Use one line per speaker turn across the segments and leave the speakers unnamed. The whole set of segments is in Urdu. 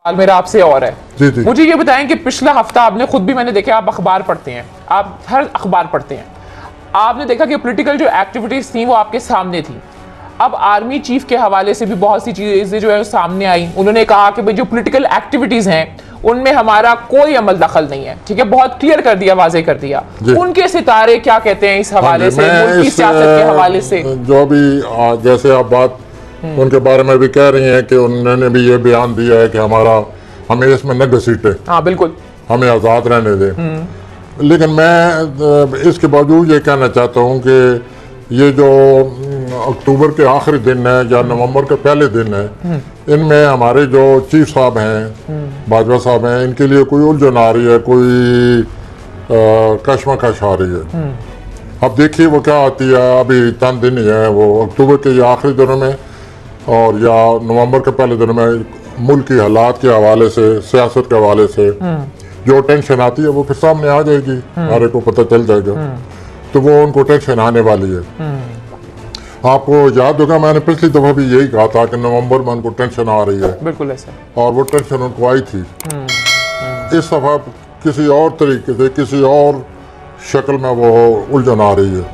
سوال میرا آپ سے اور ہے.
جی جی.
مجھے یہ بتائیں کہ پچھلا ہفتہ آپ نے خود بھی میں نے دیکھا آپ اخبار پڑھتے ہیں, آپ ہر اخبار پڑھتے ہیں, آپ نے دیکھا کہ پولیٹیکل جو ایکٹیویٹیز تھیں وہ آپ کے سامنے تھیں. اب آرمی چیف کے حوالے سے بھی بہت سی چیزیں جو ہے سامنے آئیں. انہوں نے کہا کہ جو پولیٹیکل ایکٹیویٹیز ہیں ان میں ہمارا کوئی عمل دخل نہیں ہے. ٹھیک ہے, بہت کلیئر کر دیا, واضح کر دیا. ان کے ستارے کیا کہتے ہیں اس حوالے سے, ملک کی سیاست کے حوالے سے؟
جو بھی جیسے آپ بات ان کے بارے میں بھی کہہ رہی ہیں کہ انہوں نے بھی یہ بیان دیا ہے کہ ہمیں اس میں نہ گھسیٹے,
ہاں بالکل,
ہمیں آزاد رہنے دیں. لیکن میں اس کے باوجود یہ کہنا چاہتا ہوں کہ یہ جو اکتوبر کے آخری دن ہے یا نومبر کے پہلے دن ہے, ان میں ہمارے جو چیف صاحب ہیں, باجوہ صاحب ہیں, ان کے لیے کوئی الجھن آ رہی ہے, کوئی کشمکش آ رہی ہے. اب دیکھیے وہ کیا آتی ہے. ابھی چند دن ہی ہیں, وہ اکتوبر کے یہ آخری دنوں میں اور یا نومبر کے پہلے دنوں میں ملک کی حالات کے حوالے سے, سیاست کے حوالے سے جو ٹینشن آتی ہے وہ پھر سامنے آ جائے گی, ہر ایک کو پتہ چل جائے گا. تو وہ ان کو ٹینشن آنے والی ہے. آپ کو یاد ہوگا میں نے پچھلی دفعہ بھی یہی کہا تھا کہ نومبر میں ان کو ٹینشن آ رہی ہے,
بالکل ایسا,
اور وہ ٹینشن ان کو آئی تھی. اس دفعہ کسی اور طریقے سے, کسی اور شکل میں وہ الجھن آ رہی ہے.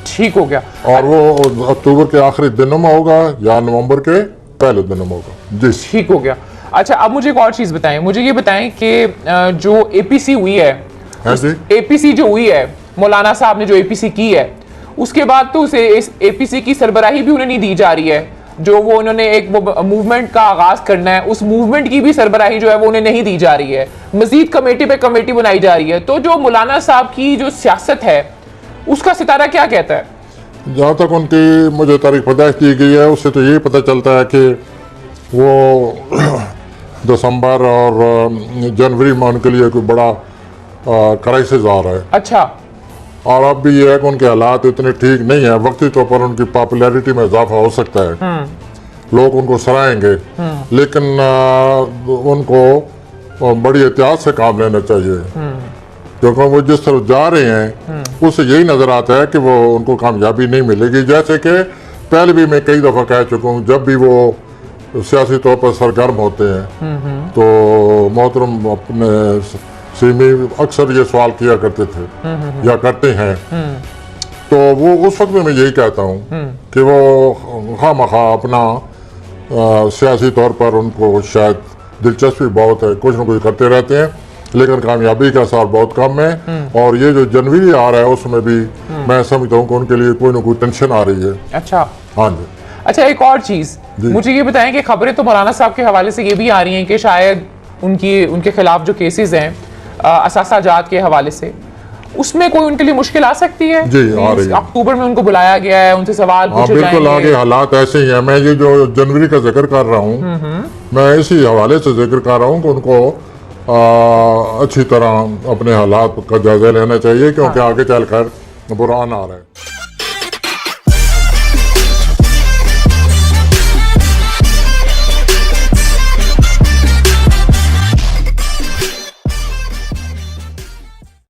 ٹھیک ہو گیا.
اور وہ اکتوبر کے آخری دنوں میں ہوگا یا نومبر کے پہلے دنوں میں ہوگا. جی
ٹھیک ہو گیا. اچھا اب مجھے ایک اور چیز بتائیں, مجھے یہ بتائیں کہ جو اے پی سی ہوئی ہے, اے پی سی جو ہوئی ہے, مولانا صاحب نے جو اے پی سی کی ہے, اس کے بعد تو اسے اے پی سی کی سربراہی بھی انہیں نہیں دی جا رہی ہے. جو وہ انہوں نے ایک موومنٹ کا آغاز کرنا ہے, اس موومنٹ کی بھی سربراہی جو ہے وہ انہیں نہیں دی جا رہی ہے. مزید کمیٹی پہ کمیٹی بنائی جا رہی ہے. تو جو مولانا صاحب کی جو سیاست ہے اس کا ستارہ کیا کہتا ہے؟
جہاں تک ان کی مجھے تاریخ پیدائش دی گئی ہے اس سے تو یہی پتہ چلتا ہے کہ وہ دسمبر اور جنوری میں ان کے لیے کوئی بڑا کرائسس آ رہا ہے.
اچھا.
اور اب بھی یہ ہے کہ ان کے حالات اتنے ٹھیک نہیں ہیں. وقتی طور پر ان کی پاپولیرٹی میں اضافہ ہو سکتا ہے, لوگ ان کو سرائیں گے, لیکن ان کو بڑی احتیاط سے کام لینا چاہیے, کیونکہ وہ جس طرح جا رہے ہیں اس سے یہی نظر آتا ہے کہ وہ ان کو کامیابی نہیں ملے گی. جیسے کہ پہلے بھی میں کئی دفعہ کہہ چکا ہوں, جب بھی وہ سیاسی طور پر سرگرم ہوتے ہیں تو محترم اپنے سیمی اکثر یہ سوال کیا کرتے تھے یا کرتے ہیں, تو وہ اس وقت میں یہی کہتا ہوں کہ وہ خواہ مخواہ اپنا سیاسی طور پر ان کو شاید دلچسپی بہت ہے, کچھ نہ کچھ کرتے رہتے ہیں, لیکن کامیابی کا اثر بہت کم ہے. اور یہ جو جنوری آ رہا ہے اس میں بھی میں سمجھتا ہوں کہ ان کے لیے کوئی نہ کوئی ٹینشن آ رہی ہے.
اچھا.
ہاں جی.
اچھا ایک اور چیز مجھے یہ بتائیں کہ خبریں تو مولانا صاحب کے حوالے سے یہ بھی آ رہی ہیں کہ شاید ان کے خلاف جو کیسز ہیں اثاثہ جات کے حوالے سے, اس میں کوئی ان کے لیے مشکل آ سکتی ہے؟
جی آ رہی ہے.
اکتوبر میں ان کو بلایا گیا ہے, ان سے سوال پوچھے جائیں گے.
بالکل آگے حالات ایسے ہی ہیں. میں یہ جو جنوری کا ذکر کر رہا ہوں میں اسی حوالے سے ذکر کر رہا ہوں کہ ان کو اچھی طرح اپنے حالات کا جائزہ لینا چاہیے, کیونکہ آگے چل کر بحران آ رہا ہے.